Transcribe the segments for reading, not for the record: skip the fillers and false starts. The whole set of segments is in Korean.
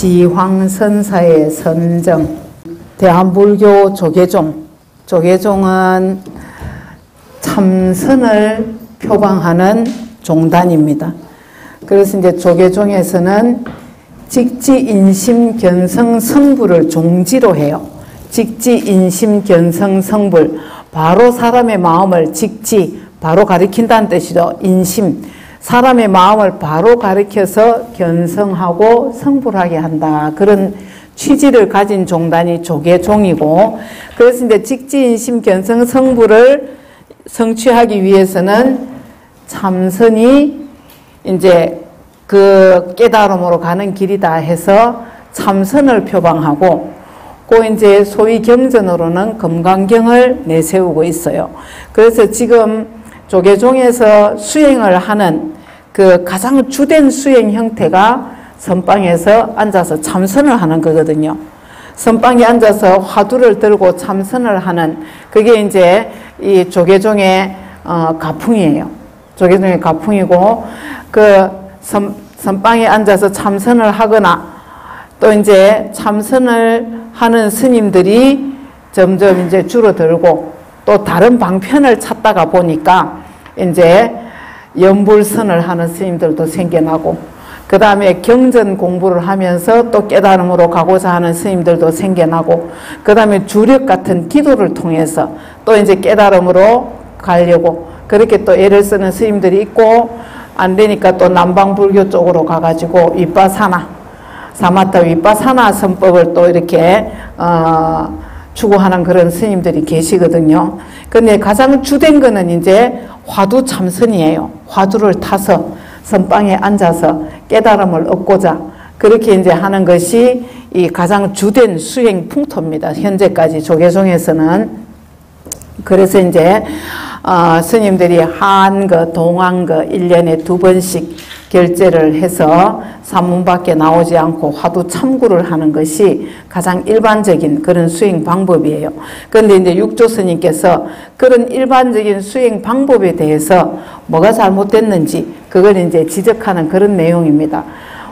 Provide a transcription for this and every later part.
지황선사의 선정, 대한불교 조계종은 참선을 표방하는 종단입니다. 그래서 이제 조계종에서는 직지인심견성성불을 종지로 해요. 직지인심견성성불, 바로 사람의 마음을 바로 가리킨다는 뜻이죠. 인심, 사람의 마음을 바로 가리켜서 견성하고 성불하게 한다. 그런 취지를 가진 종단이 조계종이고, 그래서 이제 직지인심견성성불을 성취하기 위해서는 참선이 이제 그 깨달음으로 가는 길이다 해서 참선을 표방하고, 그 이제 소위 경전으로는 금강경을 내세우고 있어요. 그래서 지금 조계종에서 수행을 하는 그 가장 주된 수행 형태가 선방에서 앉아서 참선을 하는 거거든요. 선방에 앉아서 화두를 들고 참선을 하는, 그게 이제 이 조계종의 가풍이에요. 조계종의 가풍이고, 그 선방에 앉아서 참선을 하거나 또 이제 참선을 하는 스님들이 점점 이제 줄어들고, 또 다른 방편을 찾다가 보니까 이제 연불선을 하는 스님들도 생겨나고, 그 다음에 경전 공부를 하면서 또 깨달음으로 가고자 하는 스님들도 생겨나고, 그 다음에 주력 같은 기도를 통해서 또 이제 깨달음으로 가려고 그렇게 또 애를 쓰는 스님들이 있고, 안 되니까 또 남방불교 쪽으로 가가지고 사마타 위파사나 선법을 또 이렇게 추구하는 그런 스님들이 계시거든요. 근데 가장 주된 거는 이제 화두 참선이에요. 화두를 타서 선방에 앉아서 깨달음을 얻고자 그렇게 이제 하는 것이 이 가장 주된 수행 풍토입니다. 현재까지 조계종에서는. 그래서 이제 스님들이 한거, 동한거 1년에 2번씩 결제를 해서 산문 밖에 나오지 않고 화두 참구를 하는 것이 가장 일반적인 그런 수행 방법이에요. 그런데 이제 육조스님께서 그런 일반적인 수행 방법에 대해서 뭐가 잘못됐는지 그걸 이제 지적하는 그런 내용입니다.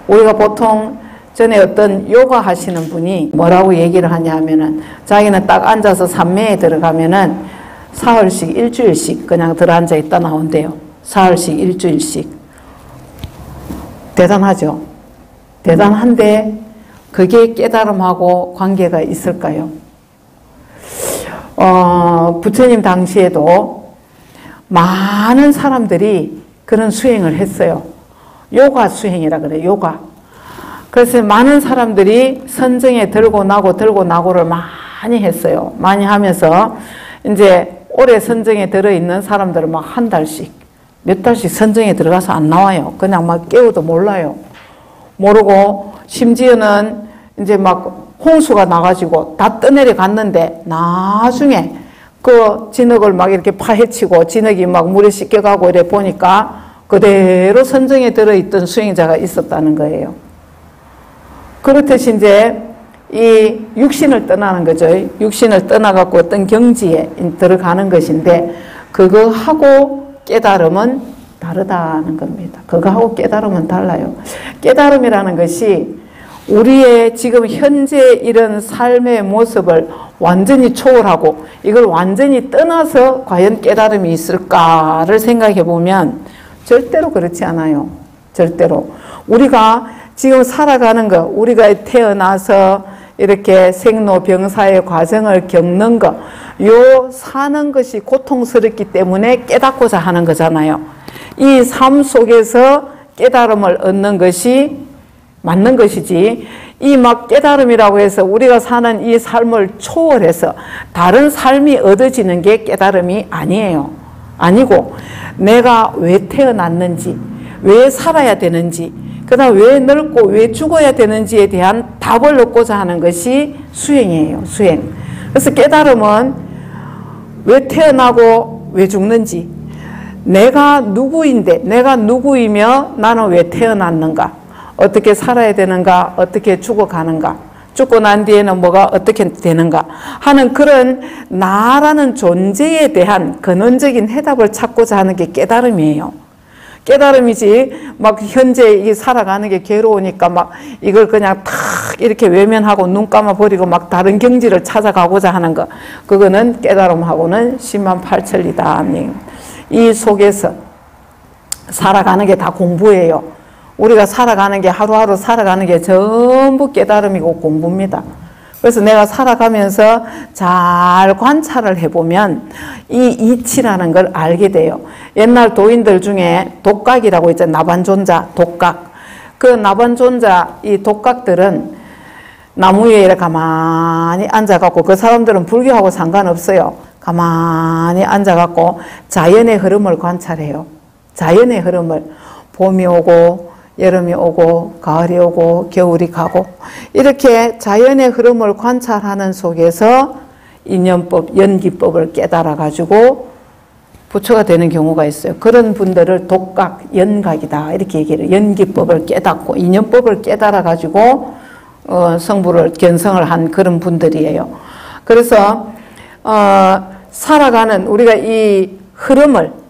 우리가 보통 전에 어떤 요가 하시는 분이 뭐라고 얘기를 하냐 하면은, 자기는 딱 앉아서 산매에 들어가면은 사흘씩 일주일씩 그냥 들어앉아 있다 나온대요. 사흘씩 일주일씩. 대단하죠. 대단한데 그게 깨달음하고 관계가 있을까요? 부처님 당시에도 많은 사람들이 그런 수행을 했어요. 요가 수행이라 그래요. 요가. 그래서 많은 사람들이 선정에 들고 나고를 많이 했어요. 많이 하면서 이제 올해 선정에 들어있는 사람들은 막 한 달씩 몇 달씩 선정에 들어가서 안 나와요. 그냥 막 깨워도 몰라요. 모르고 심지어는 이제 막 홍수가 나가지고 다 떠내려 갔는데 나중에 그 진흙을 막 이렇게 파헤치고 진흙이 막 물에 씻겨가고 이래 보니까 그대로 선정에 들어있던 수행자가 있었다는 거예요. 그렇듯이 이제 이 육신을 떠나는 거죠. 육신을 떠나갖고 어떤 경지에 들어가는 것인데, 그거하고 깨달음은 다르다는 겁니다. 그거하고 깨달음은 달라요. 깨달음이라는 것이 우리의 지금 현재 이런 삶의 모습을 완전히 초월하고 이걸 완전히 떠나서 과연 깨달음이 있을까를 생각해 보면 절대로 그렇지 않아요. 절대로. 우리가 지금 살아가는 거, 우리가 태어나서 이렇게 생로병사의 과정을 겪는 거, 요 사는 것이 고통스럽기 때문에 깨닫고자 하는 거잖아요. 이 삶 속에서 깨달음을 얻는 것이 맞는 것이지, 이 막 깨달음이라고 해서 우리가 사는 이 삶을 초월해서 다른 삶이 얻어지는 게 깨달음이 아니에요. 아니고, 내가 왜 태어났는지, 왜 살아야 되는지, 그 다음 왜 늙고 왜 죽어야 되는지에 대한 답을 얻고자 하는 것이 수행이에요. 수행. 그래서 깨달음은 왜 태어나고 왜 죽는지, 내가 누구인데, 내가 누구이며 나는 왜 태어났는가, 어떻게 살아야 되는가, 어떻게 죽어가는가, 죽고 난 뒤에는 뭐가 어떻게 되는가 하는 그런 나라는 존재에 대한 근원적인 해답을 찾고자 하는 게 깨달음이에요. 깨달음이지 막 현재 이 살아가는 게 괴로우니까 막 이걸 그냥 탁 이렇게 외면하고 눈 감아 버리고 막 다른 경지를 찾아가고자 하는 거, 그거는 깨달음하고는 108,000리다. 이 속에서 살아가는 게 다 공부예요. 우리가 살아가는 게, 하루하루 살아가는 게 전부 깨달음이고 공부입니다. 그래서 내가 살아가면서 잘 관찰을 해보면 이 이치라는 걸 알게 돼요. 옛날 도인들 중에 독각이라고 있죠. 나반존자, 독각. 그 나반존자, 이 독각들은 나무 위에 이렇게 가만히 앉아갖고, 그 사람들은 불교하고 상관없어요. 가만히 앉아갖고 자연의 흐름을 관찰해요. 자연의 흐름을. 봄이 오고 여름이 오고 가을이 오고 겨울이 가고, 이렇게 자연의 흐름을 관찰하는 속에서 인연법, 연기법을 깨달아 가지고 부처가 되는 경우가 있어요. 그런 분들을 독각, 연각이다 이렇게 얘기를 해요. 연기법을 깨닫고 인연법을 깨달아 가지고 성부를 견성을 한 그런 분들이에요. 그래서 살아가는 우리가 이 흐름을,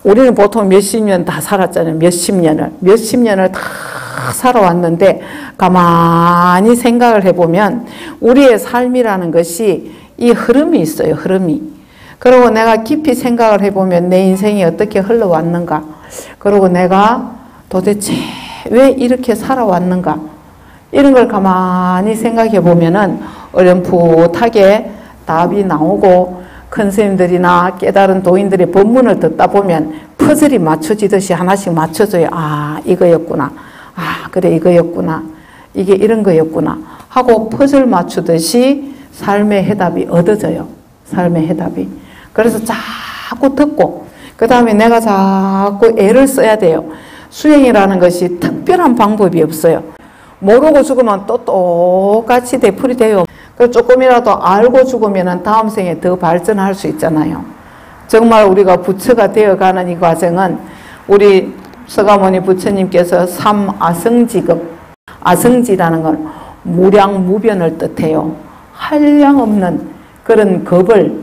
우리는 보통 몇십 년 다 살았잖아요. 몇십 년을 다 살아왔는데 가만히 생각을 해보면 우리의 삶이라는 것이 이 흐름이 있어요. 흐름이. 그리고 내가 깊이 생각을 해보면 내 인생이 어떻게 흘러왔는가, 그리고 내가 도대체 왜 이렇게 살아왔는가, 이런 걸 가만히 생각해 보면은 어렴풋하게 답이 나오고, 큰 스님들이나 깨달은 도인들의 법문을 듣다 보면 퍼즐이 맞춰지듯이 하나씩 맞춰져요. 아, 이거였구나. 아, 그래, 이거였구나. 이게 이런 거였구나. 하고 퍼즐 맞추듯이 삶의 해답이 얻어져요. 삶의 해답이. 그래서 자꾸 듣고, 그 다음에 내가 자꾸 애를 써야 돼요. 수행이라는 것이 특별한 방법이 없어요. 모르고 죽으면 또 똑같이 되풀이 돼요. 조금이라도 알고 죽으면 다음 생에 더 발전할 수 있잖아요. 정말 우리가 부처가 되어가는 이 과정은 우리 서가모니 부처님께서 삼아성지급, 아성지라는 건 무량무변을 뜻해요. 한량없는 그런 급을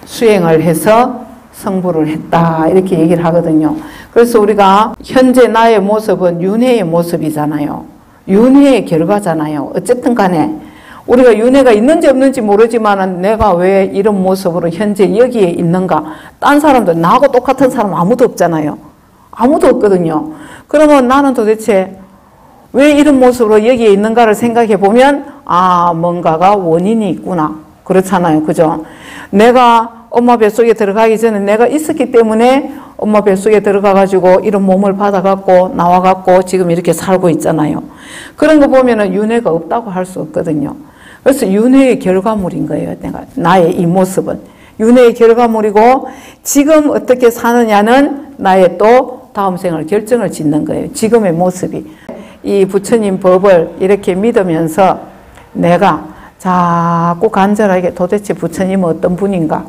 수행을 해서 성불을 했다 이렇게 얘기를 하거든요. 그래서 우리가 현재 나의 모습은 윤회의 모습이잖아요. 윤회의 결과잖아요. 어쨌든 간에 우리가 윤회가 있는지 없는지 모르지만 내가 왜 이런 모습으로 현재 여기에 있는가. 딴 사람들, 나하고 똑같은 사람 아무도 없잖아요. 아무도 없거든요. 그러면 나는 도대체 왜 이런 모습으로 여기에 있는가를 생각해 보면, 아, 뭔가가 원인이 있구나. 그렇잖아요. 그죠? 내가 엄마 뱃속에 들어가기 전에 내가 있었기 때문에 엄마 뱃속에 들어가가지고 이런 몸을 받아갖고 나와갖고 지금 이렇게 살고 있잖아요. 그런 거 보면은 윤회가 없다고 할 수 없거든요. 그래서 윤회의 결과물인 거예요. 나의 이 모습은. 윤회의 결과물이고 지금 어떻게 사느냐는 나의 또 다음 생을 결정을 짓는 거예요. 지금의 모습이. 이 부처님 법을 이렇게 믿으면서 내가 자꾸 간절하게 도대체 부처님은 어떤 분인가?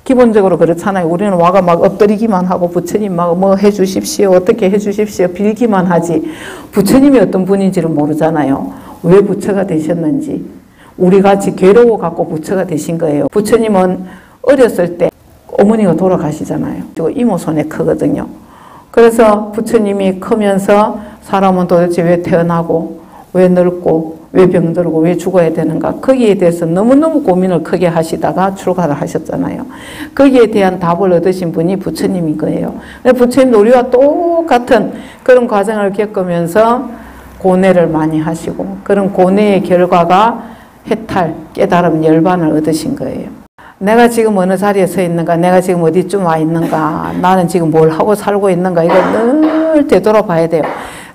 기본적으로 그렇잖아요. 우리는 와가 막 엎드리기만 하고 부처님 막 뭐 해주십시오, 어떻게 해주십시오 빌기만 하지 부처님이 어떤 분인지를 모르잖아요. 왜 부처가 되셨는지. 우리 같이 괴로워 갖고 부처가 되신 거예요. 부처님은 어렸을 때 어머니가 돌아가시잖아요. 그리고 이모 손에 크거든요. 그래서 부처님이 크면서 사람은 도대체 왜 태어나고 왜 늙고 왜 병들고 왜 죽어야 되는가, 거기에 대해서 너무너무 고민을 크게 하시다가 출가를 하셨잖아요. 거기에 대한 답을 얻으신 분이 부처님인 거예요. 부처님도 우리와 똑같은 그런 과정을 겪으면서 고뇌를 많이 하시고, 그런 고뇌의 결과가 해탈, 깨달음, 열반을 얻으신 거예요. 내가 지금 어느 자리에 서 있는가, 내가 지금 어디쯤 와 있는가, 나는 지금 뭘 하고 살고 있는가, 이걸 늘 되돌아봐야 돼요.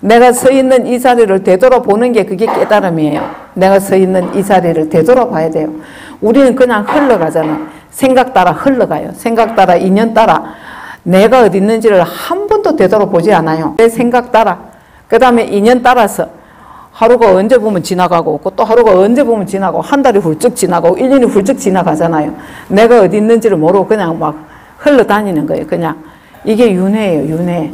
내가 서 있는 이 자리를 되돌아보는 게 그게 깨달음이에요. 내가 서 있는 이 자리를 되돌아봐야 돼요. 우리는 그냥 흘러가잖아. 생각 따라 흘러가요. 생각 따라, 인연 따라. 내가 어디 있는지를 한 번도 되돌아보지 않아요. 내 생각 따라, 그 다음에 인연 따라서 하루가 언제 보면 지나가고, 또 하루가 언제 보면 지나고, 한 달이 훌쩍 지나가고, 1년이 훌쩍 지나가잖아요. 내가 어디 있는지를 모르고 그냥 막 흘러다니는 거예요. 그냥. 이게 윤회예요, 윤회.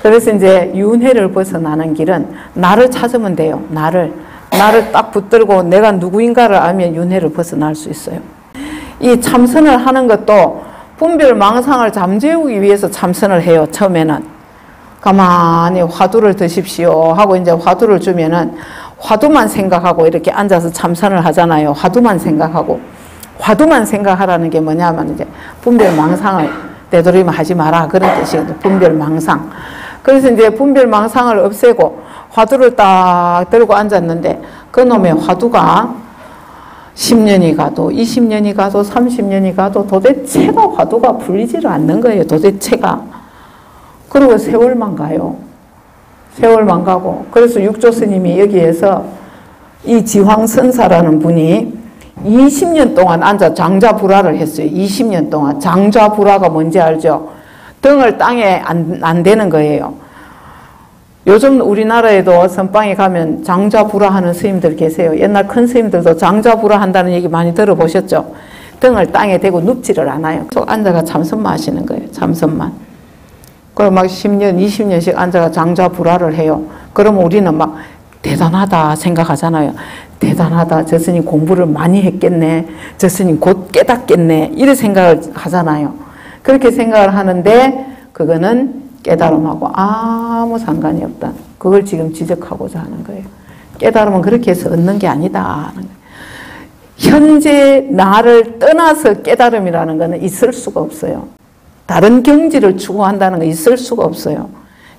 그래서 이제 윤회를 벗어나는 길은 나를 찾으면 돼요. 나를 딱 붙들고 내가 누구인가를 알면 윤회를 벗어날 수 있어요. 이 참선을 하는 것도 분별망상을 잠재우기 위해서 참선을 해요. 처음에는 가만히 화두를 드십시오 하고 이제 화두를 주면은 화두만 생각하고 이렇게 앉아서 참선을 하잖아요. 화두만 생각하고. 화두만 생각하라는 게 뭐냐면 이제 분별망상을 되도록이면 하지 마라 그런 뜻이거든요. 분별망상. 그래서 이제 분별망상을 없애고 화두를 딱 들고 앉았는데 그놈의 화두가 10년이 가도 20년이 가도 30년이 가도 도대체가 화두가 풀리지를 않는 거예요. 도대체가. 그리고 세월만 가요. 세월만 가고. 그래서 육조 스님이 여기에서 이 지황선사라는 분이 20년 동안 앉아 장좌불화를 했어요. 20년 동안. 장좌불화가 뭔지 알죠? 등을 땅에 안 대는 거예요. 요즘 우리나라에도 선방에 가면 장좌불화 하는 스님들 계세요. 옛날 큰 스님들도 장좌불화 한다는 얘기 많이 들어보셨죠? 등을 땅에 대고 눕지를 않아요. 또 앉아가 참선만 하시는 거예요. 참선만. 그럼 막 10년, 20년씩 앉아가 장좌불화를 해요. 그러면 우리는 막 대단하다 생각하잖아요. 대단하다. 저 스님 공부를 많이 했겠네. 저 스님 곧 깨닫겠네. 이런 생각을 하잖아요. 그렇게 생각을 하는데 그거는 깨달음하고 아무 상관이 없다. 그걸 지금 지적하고자 하는 거예요. 깨달음은 그렇게 해서 얻는 게 아니다. 현재 나를 떠나서 깨달음이라는 것은 있을 수가 없어요. 다른 경지를 추구한다는 건 있을 수가 없어요.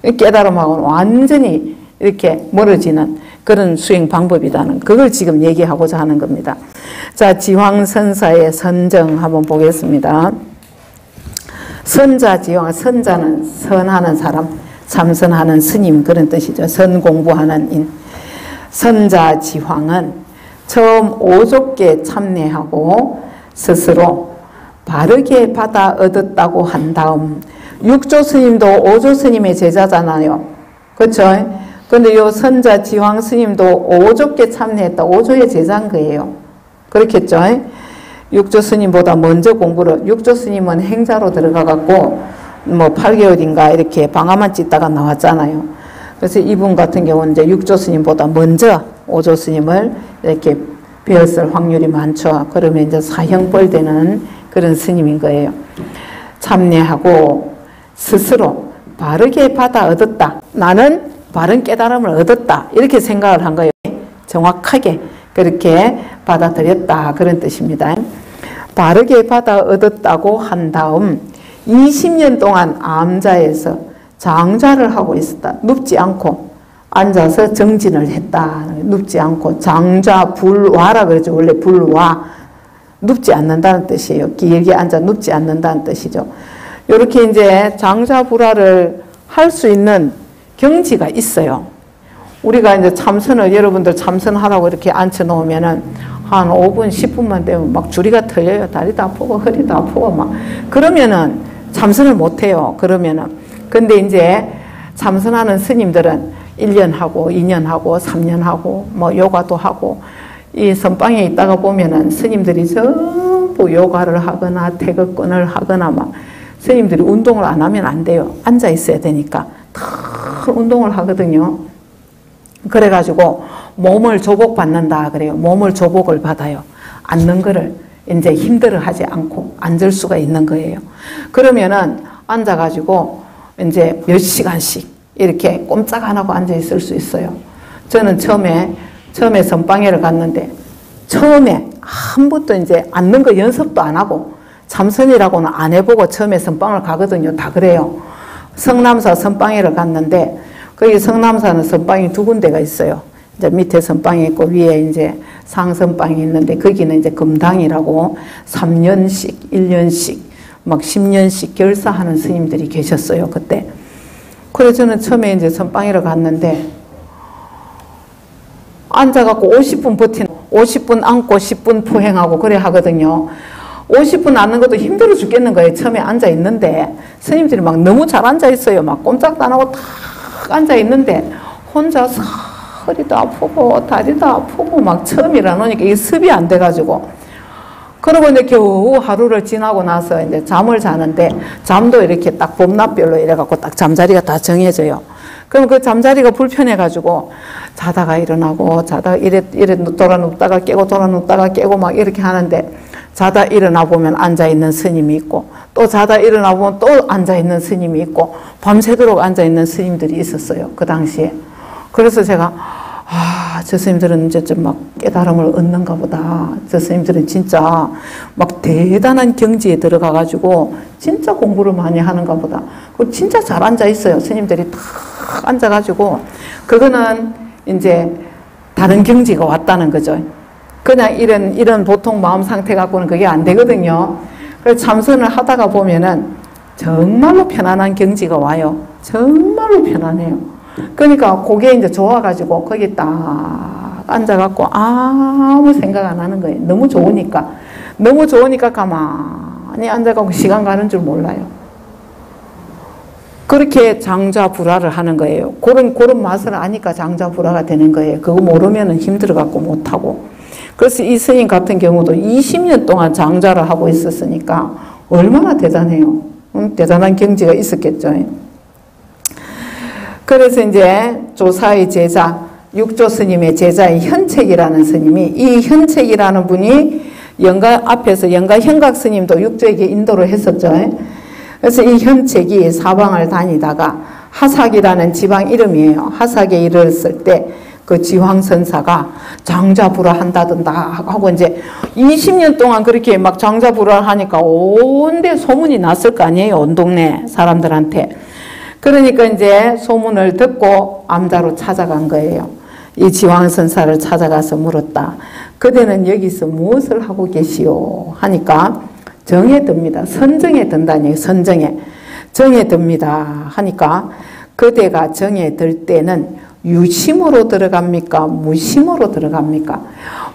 깨달음하고는 완전히 이렇게 멀어지는 그런 수행 방법이라는 그걸 지금 얘기하고자 하는 겁니다. 자, 지황선사의 선정 한번 보겠습니다. 선자지황, 선자는 선하는 사람, 참선하는 스님 그런 뜻이죠. 선 공부하는 인. 선자지황은 처음 오족계 참내하고 스스로 바르게 받아 얻었다고 한 다음 육조 스님도 오조 스님의 제자잖아요. 그렇죠? 근데 요 선자 지황 스님도 오족계 참내했다. 오조의 제자인 거예요. 그렇겠죠? 육조 스님보다 먼저 공부를, 육조 스님은 행자로 들어가갖고 뭐 8개월인가 이렇게 방아만 찢다가 나왔잖아요. 그래서 이분 같은 경우는 이제 육조 스님보다 먼저 오조 스님을 이렇게 배웠을 확률이 많죠. 그러면 이제 사형벌 되는 그런 스님인 거예요. 참내하고 스스로 바르게 받아 얻었다. 나는 바른 깨달음을 얻었다. 이렇게 생각을 한 거예요. 정확하게 그렇게 받아들였다. 그런 뜻입니다. 바르게 받아 얻었다고 한 다음 20년 동안 암자에서 장좌를 하고 있었다. 눕지 않고 앉아서 정진을 했다. 눕지 않고 장좌불화라 그러죠. 원래 불화. 눕지 않는다는 뜻이에요. 길게 앉아 눕지 않는다는 뜻이죠. 이렇게 이제 장좌불화를 할 수 있는 경지가 있어요. 우리가 이제 참선을 여러분들 참선하라고 이렇게 앉혀놓으면은 한 5분, 10분만 되면 막 주리가 털려요. 다리도 아프고 허리도 아프고 막. 그러면은 참선을 못해요. 그러면은. 근데 이제 참선하는 스님들은 1년 하고 2년 하고 3년 하고 뭐 요가도 하고 이 선방에 있다가 보면은 스님들이 전부 요가를 하거나 태극권을 하거나 막 스님들이 운동을 안 하면 안 돼요. 앉아 있어야 되니까 다 운동을 하거든요. 그래가지고 몸을 조복받는다 그래요. 몸을 조복을 받아요. 앉는 거를 이제 힘들어 하지 않고 앉을 수가 있는 거예요. 그러면은 앉아가지고 이제 몇 시간씩 이렇게 꼼짝 안 하고 앉아 있을 수 있어요. 저는 처음에 선방회를 갔는데 처음에 한 번도 이제 앉는 거 연습도 안 하고 참선이라고는 안 해보고 처음에 선방을 가거든요. 다 그래요. 성남사 선방회를 갔는데 거기 성남사는 선방이 2군데가 있어요. 이제 밑에 선방이 있고 위에 이제 상선방이 있는데 거기는 이제 금당이라고 3년씩, 1년씩, 막 10년씩 결사하는 스님들이 계셨어요. 그때. 그래서 저는 처음에 이제 선방회를 갔는데 앉아갖고 50분 버티는 50분 앉고 10분 포행하고 그래 하거든요. 50분 앉는 것도 힘들어 죽겠는 거예요. 처음에 앉아 있는데 스님들이 막 너무 잘 앉아 있어요. 막 꼼짝도 안 하고 탁 앉아 있는데 혼자서 허리도 아프고 다리도 아프고 막 처음이라 놓으니까 이게 습이 안 돼가지고 그러고 이제 겨우 하루를 지나고 나서 이제 잠을 자는데 잠도 이렇게 딱 범낮별로 이래갖고 딱 잠자리가 다 정해져요. 그럼 그 잠자리가 불편해가지고 자다가 일어나고 자다가 이래 돌아 눕다가 깨고 돌아 눕다가 깨고 막 이렇게 하는데 자다 일어나 보면 앉아있는 스님이 있고 또 자다 일어나 보면 또 앉아있는 스님이 있고 밤새도록 앉아있는 스님들이 있었어요. 그 당시에. 그래서 제가 저 스님들은 이제 좀 막 깨달음을 얻는가 보다. 저 스님들은 진짜 막 대단한 경지에 들어가 가지고 진짜 공부를 많이 하는가 보다. 그리고 진짜 잘 앉아 있어요. 스님들이 탁 앉아 가지고 그거는 이제 다른 경지가 왔다는 거죠. 그냥 이런 보통 마음 상태 갖고는 그게 안 되거든요. 그래서 참선을 하다가 보면은 정말로 편안한 경지가 와요. 정말로 편안해요. 그러니까 그게 이제 좋아가지고 거기 딱 앉아갖고 아무 생각 안 하는 거예요. 너무 좋으니까. 너무 좋으니까 가만히 앉아갖고 시간 가는 줄 몰라요. 그렇게 장좌불화를 하는 거예요. 그런 맛을 아니까 장좌불화가 되는 거예요. 그거 모르면은 힘들어갖고 못하고. 그래서 이 스님 같은 경우도 20년 동안 장좌를 하고 있었으니까 얼마나 대단해요. 대단한 경지가 있었겠죠. 그래서 이제 조사의 제자, 육조 스님의 제자인 현책이라는 스님이, 이 현책이라는 분이 앞에서 영가 현각 스님도 육조에게 인도를 했었죠. 그래서 이 현책이 사방을 다니다가 하삭이라는 지방 이름이에요. 하삭에 이르렀을 때 그 지황선사가 장좌불화 한다던다 하고 이제 20년 동안 그렇게 막 장좌불화를 하니까 온데 소문이 났을 거 아니에요. 온 동네 사람들한테. 그러니까 이제 소문을 듣고 암자로 찾아간 거예요. 이 지황선사를 찾아가서 물었다. 그대는 여기서 무엇을 하고 계시오? 하니까 정에 듭니다. 선정에 든다니 선정에. 정에 듭니다. 하니까 그대가 정에 들 때는 유심으로 들어갑니까? 무심으로 들어갑니까?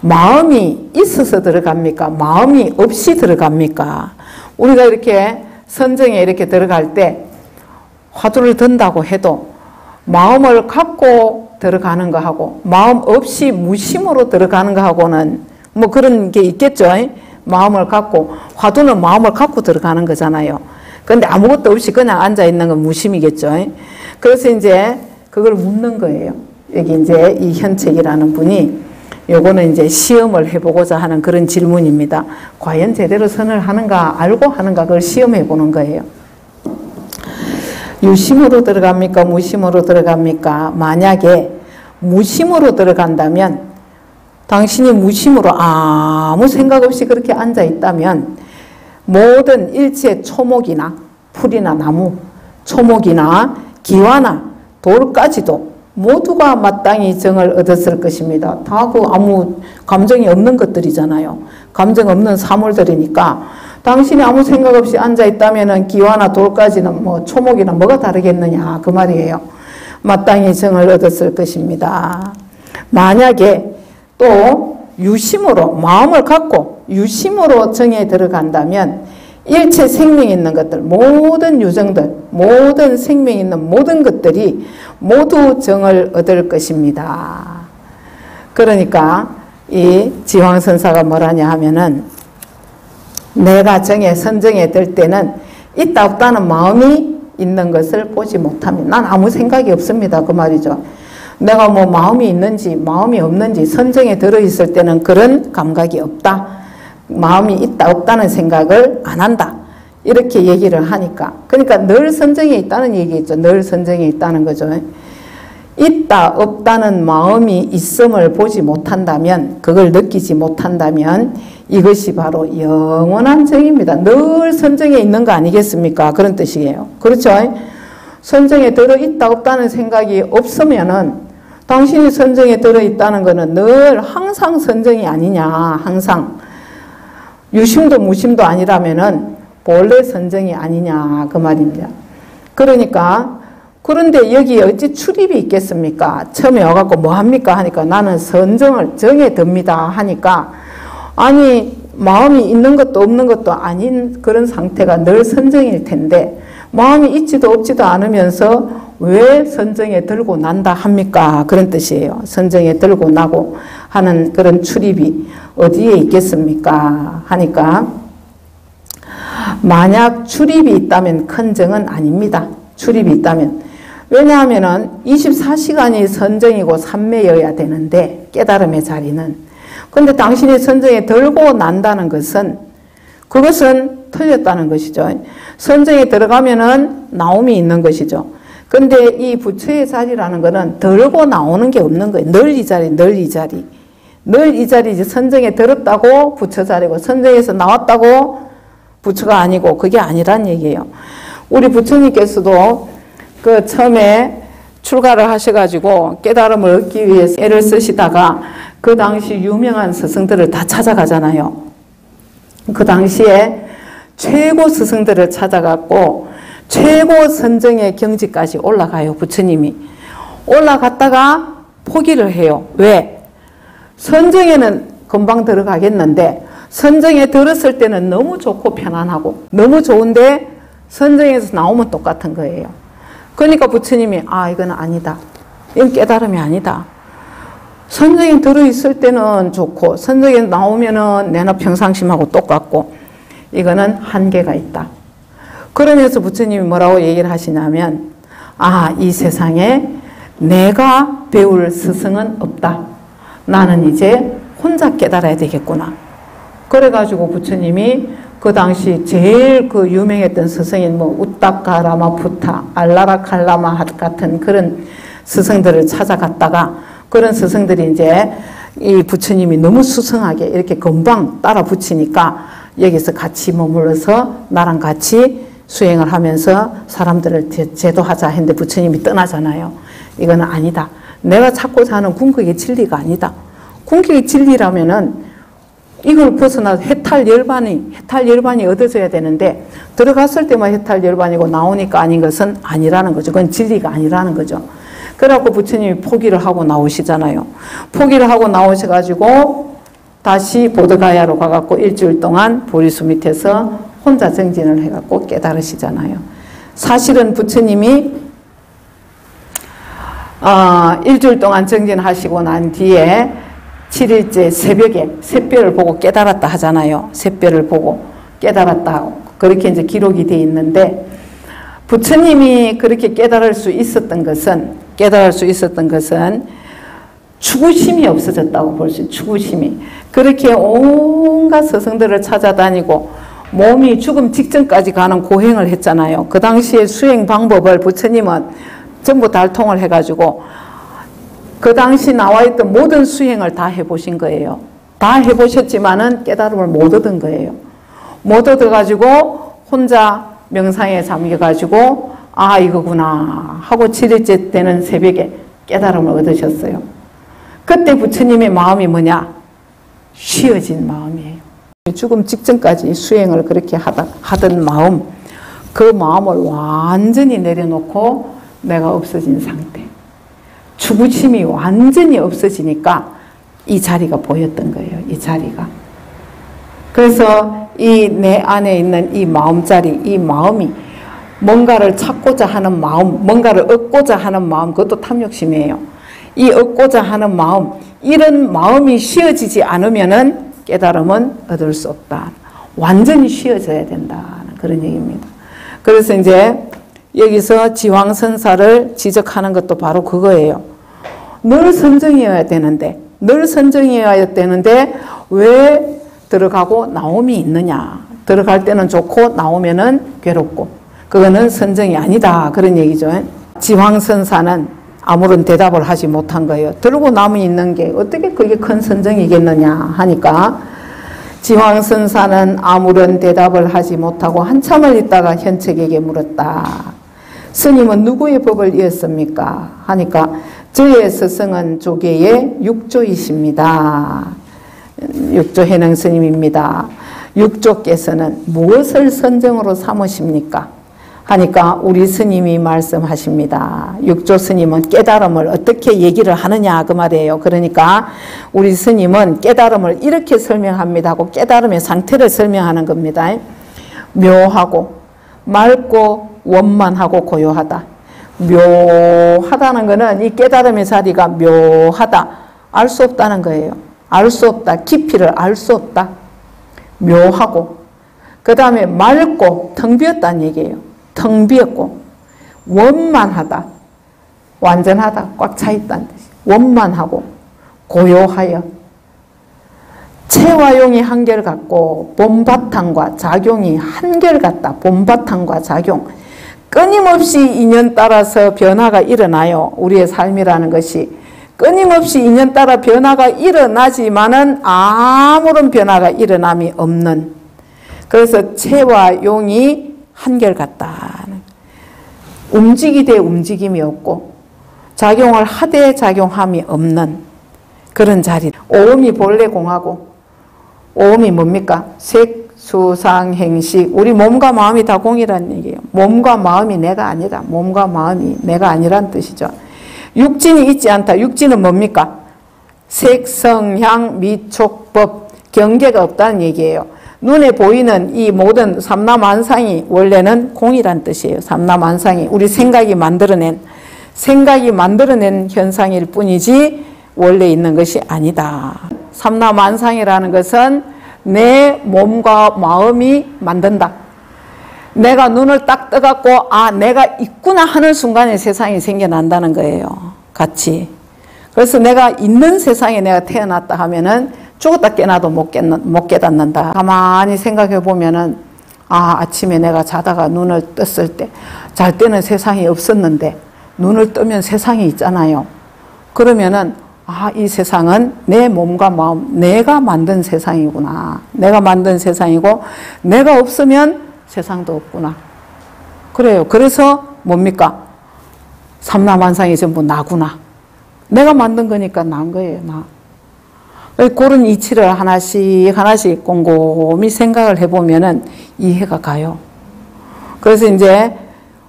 마음이 있어서 들어갑니까? 마음이 없이 들어갑니까? 우리가 이렇게 선정에 이렇게 들어갈 때 화두를 든다고 해도 마음을 갖고 들어가는 거하고 마음 없이 무심으로 들어가는 거하고는 뭐 그런 게 있겠죠. 마음을 갖고 화두는 마음을 갖고 들어가는 거잖아요. 그런데 아무것도 없이 그냥 앉아 있는 건 무심이겠죠. 그래서 이제 그걸 묻는 거예요. 여기 이제 이 현책이라는 분이 요거는 이제 시험을 해보고자 하는 그런 질문입니다. 과연 제대로 선을 하는가 알고 하는가 그걸 시험해 보는 거예요. 유심으로 들어갑니까? 무심으로 들어갑니까? 만약에 무심으로 들어간다면 당신이 무심으로 아무 생각 없이 그렇게 앉아 있다면 모든 일체 초목이나 풀이나 나무, 초목이나 기와나 돌까지도 모두가 마땅히 정을 얻었을 것입니다. 다 그 아무 감정이 없는 것들이잖아요. 감정 없는 사물들이니까 당신이 아무 생각 없이 앉아 있다면은 기와나 돌까지는 뭐 초목이나 뭐가 다르겠느냐 그 말이에요. 마땅히 정을 얻었을 것입니다. 만약에 또 유심으로 마음을 갖고 유심으로 정에 들어간다면 일체 생명 있는 것들, 모든 유정들, 모든 생명 있는 모든 것들이 모두 정을 얻을 것입니다. 그러니까 이 지황선사가 뭐라냐 하면은 내가 선정에 들 때는 있다 없다는 마음이 있는 것을 보지 못하면 난 아무 생각이 없습니다. 그 말이죠. 내가 뭐 마음이 있는지 마음이 없는지 선정에 들어있을 때는 그런 감각이 없다. 마음이 있다 없다는 생각을 안 한다. 이렇게 얘기를 하니까 그러니까 늘 선정에 있다는 얘기겠죠. 늘 선정에 있다는 거죠. 있다 없다는 마음이 있음을 보지 못한다면 그걸 느끼지 못한다면 이것이 바로 영원한 정입니다. 늘 선정에 있는 거 아니겠습니까? 그런 뜻이에요. 그렇죠? 선정에 들어있다 없다는 생각이 없으면은 당신이 선정에 들어있다는 거는 늘 항상 선정이 아니냐. 항상. 유심도 무심도 아니라면은 본래 선정이 아니냐 그 말입니다. 그러니까 그런데 여기 어찌 출입이 있겠습니까? 처음에 와갖고 뭐 합니까? 하니까 나는 정에 듭니다 하니까 아니 마음이 있는 것도 없는 것도 아닌 그런 상태가 늘 선정일 텐데 마음이 있지도 없지도 않으면서 왜 선정에 들고 난다 합니까? 그런 뜻이에요. 선정에 들고 나고 하는 그런 출입이 어디에 있겠습니까? 하니까 만약 출입이 있다면 큰 정은 아닙니다. 출입이 있다면. 왜냐하면 24시간이 선정이고 삼매여야 되는데 깨달음의 자리는. 근데 당신이 선정에 들고 난다는 것은 그것은 틀렸다는 것이죠. 선정에 들어가면은 나옴이 있는 것이죠. 근데 이 부처의 자리라는 것은 들고 나오는 게 없는 거예요. 늘 이 자리, 늘 이 자리. 늘 이 자리지. 선정에 들었다고 부처 자리고 선정에서 나왔다고 부처가 아니고 그게 아니란 얘기예요. 우리 부처님께서도 그 처음에 출가를 하셔가지고 깨달음을 얻기 위해서 애를 쓰시다가 그 당시 유명한 스승들을 다 찾아가잖아요. 그 당시에 최고 스승들을 찾아갔고 최고 선정의 경지까지 올라가요. 부처님이. 올라갔다가 포기를 해요. 왜? 선정에는 금방 들어가겠는데 선정에 들었을 때는 너무 좋고 편안하고 너무 좋은데 선정에서 나오면 똑같은 거예요. 그러니까 부처님이 이건 아니다. 이건 깨달음이 아니다. 선정에 들어있을 때는 좋고 선정에 나오면은 내나 평상심하고 똑같고 이거는 한계가 있다. 그러면서 부처님이 뭐라고 얘기를 하시냐면 이 세상에 내가 배울 스승은 없다. 나는 이제 혼자 깨달아야 되겠구나. 그래가지고 부처님이 그 당시 제일 그 유명했던 스승인 우딱가라마푸타, 알라라칼라마 같은 그런 스승들을 찾아갔다가 그런 스승들이 이제 이 부처님이 너무 수성하게 이렇게 금방 따라 붙이니까 여기서 같이 머물러서 나랑 같이 수행을 하면서 사람들을 제도하자 했는데 부처님이 떠나잖아요. 이거는 아니다. 내가 찾고자 하는 궁극의 진리가 아니다. 궁극의 진리라면은 이걸 벗어나 해탈열반이 얻어져야 되는데 들어갔을 때만 해탈열반이고 나오니까 아닌 것은 아니라는 거죠. 그건 진리가 아니라는 거죠. 그래갖고 부처님이 포기를 하고 나오시잖아요. 포기를 하고 나오셔가지고 다시 보드가야로 가갖고 일주일 동안 보리수 밑에서 혼자 정진을 해갖고 깨달으시잖아요. 사실은 부처님이 일주일 동안 정진하시고 난 뒤에 7일째 새벽에 샛별을 보고 깨달았다 하잖아요. 샛별을 보고 깨달았다. 그렇게 이제 기록이 되어 있는데 부처님이 그렇게 깨달을 수 있었던 것은 추구심이 없어졌다고 볼 수 있어요. 추구심이. 그렇게 온갖 스승들을 찾아다니고 몸이 죽음 직전까지 가는 고행을 했잖아요. 그 당시에 수행 방법을 부처님은 전부 달통을 해가지고 그 당시 나와 있던 모든 수행을 다 해보신 거예요. 다 해보셨지만은 깨달음을 못 얻은 거예요. 못 얻어가지고 혼자 명상에 잠겨가지고 이거구나 하고 7일째 되는 새벽에 깨달음을 얻으셨어요. 그때 부처님의 마음이 뭐냐? 쉬어진 마음이에요. 죽음 직전까지 수행을 그렇게 하던 마음, 그 마음을 완전히 내려놓고 내가 없어진 상태. 추구심이 완전히 없어지니까 이 자리가 보였던 거예요. 이 자리가. 그래서 이 내 안에 있는 이 마음자리, 이 마음이 뭔가를 찾고자 하는 마음, 뭔가를 얻고자 하는 마음, 그것도 탐욕심이에요. 이 얻고자 하는 마음, 이런 마음이 쉬어지지 않으면은 깨달음은 얻을 수 없다. 완전히 쉬어져야 된다는 그런 얘기입니다. 그래서 이제 여기서 지황선사를 지적하는 것도 바로 그거예요. 늘 선정이어야 되는데 왜 들어가고 나옴이 있느냐. 들어갈 때는 좋고 나오면은 괴롭고 그거는 선정이 아니다. 그런 얘기죠. 지황선사는 아무런 대답을 하지 못한 거예요. 들고 남이 있는 게 어떻게 그게 큰 선정이겠느냐 하니까 지황선사는 아무런 대답을 하지 못하고 한참을 있다가 현책에게 물었다. 스님은 누구의 법을 이었습니까? 하니까 저의 스승은 조계의 육조이십니다. 육조해능 스님입니다. 육조께서는 무엇을 선정으로 삼으십니까? 하니까 우리 스님이 말씀하십니다. 육조 스님은 깨달음을 어떻게 얘기를 하느냐 그 말이에요. 그러니까 우리 스님은 깨달음을 이렇게 설명합니다 하고 깨달음의 상태를 설명하는 겁니다. 묘하고 맑고 원만하고 고요하다. 묘하다는 것은 이 깨달음의 자리가 묘하다. 알 수 없다는 거예요. 알 수 없다. 깊이를 알 수 없다. 묘하고 그 다음에 맑고 텅 비었다는 얘기예요. 텅 비었고 원만하다. 완전하다. 꽉 차 있다는 뜻이. 원만하고 고요하여 체와 용이 한결같고 봄바탕과 작용이 한결같다. 봄바탕과 작용. 끊임없이 인연 따라서 변화가 일어나요. 우리의 삶이라는 것이. 끊임없이 인연 따라 변화가 일어나지만은 아무런 변화가 일어남이 없는. 그래서 체와 용이 한결같다. 움직이되 움직임이 없고 작용을 하되 작용함이 없는 그런 자리. 오음이 본래 공하고 오음이 뭡니까? 색, 수, 상, 행식. 우리 몸과 마음이 다 공이라는 얘기예요. 몸과 마음이 내가 아니다. 몸과 마음이 내가 아니란 뜻이죠. 육진이 있지 않다. 육진은 뭡니까? 색, 성, 향, 미, 촉, 법. 경계가 없다는 얘기예요. 눈에 보이는 이 모든 삼라만상이 원래는 공이란 뜻이에요. 삼라만상이 우리 생각이 만들어낸 현상일 뿐이지 원래 있는 것이 아니다. 삼라만상이라는 것은 내 몸과 마음이 만든다. 내가 눈을 딱 떠갖고 아 내가 있구나 하는 순간에 세상이 생겨난다는 거예요. 같이. 그래서 내가 있는 세상에 내가 태어났다 하면은 죽었다 깨나도 못 깨닫는다. 가만히 생각해 보면은 아 아침에 내가 자다가 눈을 떴을 때 잘 때는 세상이 없었는데 눈을 뜨면 세상이 있잖아요. 그러면은 아, 이 세상은 내 몸과 마음, 내가 만든 세상이구나. 내가 만든 세상이고 내가 없으면 세상도 없구나. 그래요. 그래서 뭡니까? 삼라만상이 전부 나구나. 내가 만든 거니까 난 거예요. 나. 그런 이치를 하나씩 곰곰이 생각을 해보면은 이해가 가요. 그래서 이제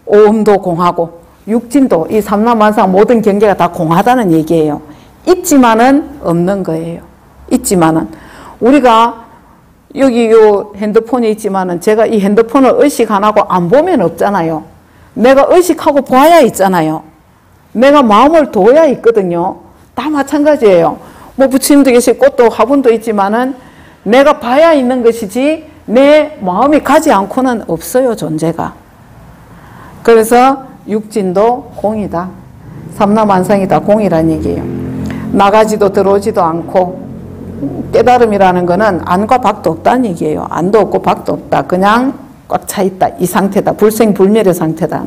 오음도 공하고 육진도 이 삼라만상 모든 경계가 다 공하다는 얘기예요. 있지만은 없는 거예요. 있지만은 우리가 여기 요 핸드폰이 있지만은 제가 이 핸드폰을 의식 안 하고 안 보면 없잖아요. 내가 의식하고 봐야 있잖아요. 내가 마음을 둬야 있거든요. 다 마찬가지예요. 뭐 부처님도 계시고 꽃도 화분도 있지만은 내가 봐야 있는 것이지 내 마음이 가지 않고는 없어요. 존재가. 그래서 육진도 공이다. 삼라만상이 다 공이란 얘기예요. 나가지도 들어오지도 않고 깨달음이라는 거는 안과 밖도 없다는 얘기예요. 안도 없고 밖도 없다. 그냥 꽉 차 있다. 이 상태다. 불생불멸의 상태다.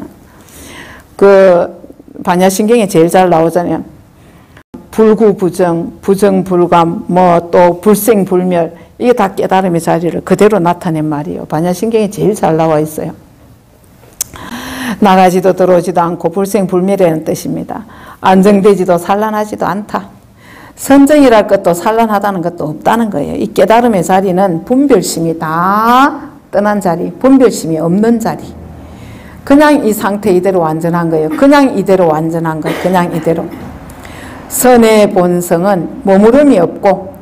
그 반야신경에 제일 잘 나오잖아요. 불구부정, 부정불감, 뭐 또 불생불멸 이게 다 깨달음의 자리를 그대로 나타낸 말이에요. 반야신경에 제일 잘 나와 있어요. 나가지도 들어오지도 않고 불생불멸이라는 뜻입니다. 안정되지도 산란하지도 않다. 선정이랄 것도 산란하다는 것도 없다는 거예요. 이 깨달음의 자리는 분별심이 다 떠난 자리, 분별심이 없는 자리. 그냥 이 상태 이대로 완전한 거예요. 그냥 이대로 완전한 거예요. 그냥 이대로. 선의 본성은 머무름이 없고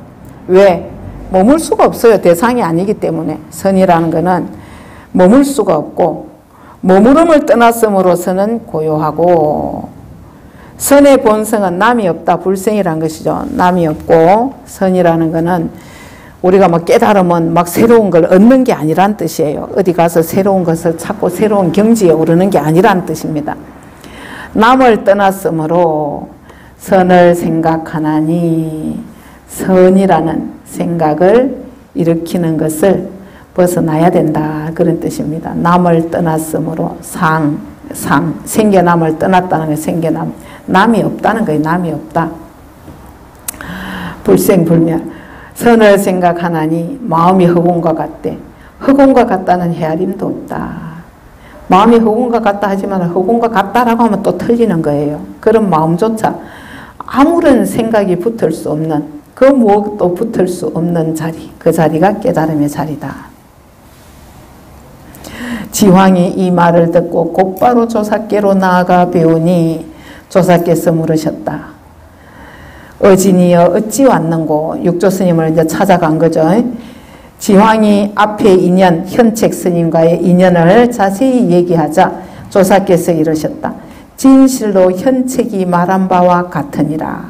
왜? 머물 수가 없어요. 대상이 아니기 때문에. 선이라는 거는 머물 수가 없고 머무름을 떠났음으로서는 고요하고 선의 본성은 남이 없다. 불생이라는 것이죠. 남이 없고 선이라는 거는 우리가 막 깨달으면 막 새로운 걸 얻는 게 아니란 뜻이에요. 어디 가서 새로운 것을 찾고 새로운 경지에 오르는 게 아니란 뜻입니다. 남을 떠났으므로 선을 생각하나니 선이라는 생각을 일으키는 것을 벗어나야 된다. 그런 뜻입니다. 남을 떠났으므로 생겨남을 떠났다는 게 생겨남. 남이 없다는 거예요. 남이 없다. 불생불멸. 선을 생각하나니 마음이 흑온과 같대. 흑온과 같다는 헤아림도 없다. 마음이 흑온과 같다 하지만 흑온과 같다라고 하면 또 틀리는 거예요. 그런 마음조차 아무런 생각이 붙을 수 없는 그 무엇도 붙을 수 없는 자리. 그 자리가 깨달음의 자리다. 지황이 이 말을 듣고 곧바로 조사께로 나아가 배우니 조사께서 물으셨다. 어진이여 어찌 왔는고? 육조 스님을 이제 찾아간 거죠. 지황이 앞에 인연, 현책 스님과의 인연을 자세히 얘기하자 조사께서 이러셨다. 진실로 현책이 말한 바와 같으니라.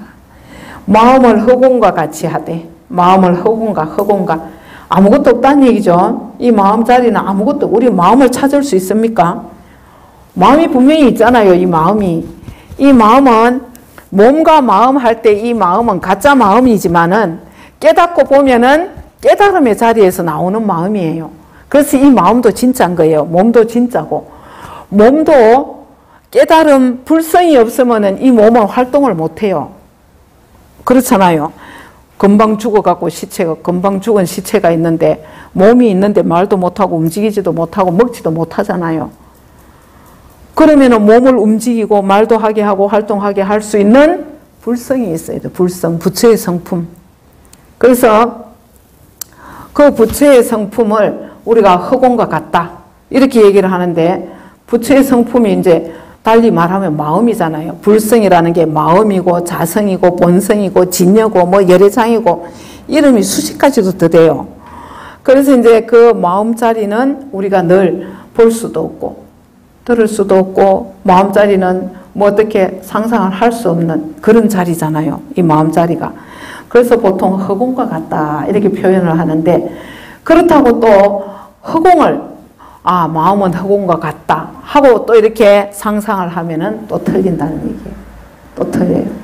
마음을 흑온과 같이 하되 마음을 흑온과 아무것도 없다는 얘기죠. 이 마음 자리는 아무것도 우리 마음을 찾을 수 있습니까? 마음이 분명히 있잖아요. 이 마음이. 이 마음은 몸과 마음 할 때 이 마음은 가짜 마음이지만은 깨닫고 보면은 깨달음의 자리에서 나오는 마음이에요. 그래서 이 마음도 진짜인 거예요. 몸도 진짜고. 몸도 깨달음, 불성이 없으면 이 몸은 활동을 못해요. 그렇잖아요. 금방 죽어갖고 금방 죽은 시체가 있는데 몸이 있는데 말도 못하고 움직이지도 못하고 먹지도 못하잖아요. 그러면은 몸을 움직이고 말도 하게 하고 활동하게 할 수 있는 불성이 있어야 돼. 불성, 부처의 성품. 그래서 그 부처의 성품을 우리가 허공과 같다. 이렇게 얘기를 하는데 부처의 성품이 이제 달리 말하면 마음이잖아요. 불성이라는 게 마음이고 자성이고 본성이고 진여고 뭐 열애장이고 이름이 수십 가지도 더 돼요. 그래서 이제 그 마음자리는 우리가 늘 볼 수도 없고 들을 수도 없고 마음자리는 뭐 어떻게 상상을 할 수 없는 그런 자리잖아요. 이 마음자리가. 그래서 보통 허공과 같다 이렇게 표현을 하는데 그렇다고 또 허공을 마음은 허공과 같다 하고 또 이렇게 상상을 하면은 또 틀린다는 얘기예요. 또 틀려요.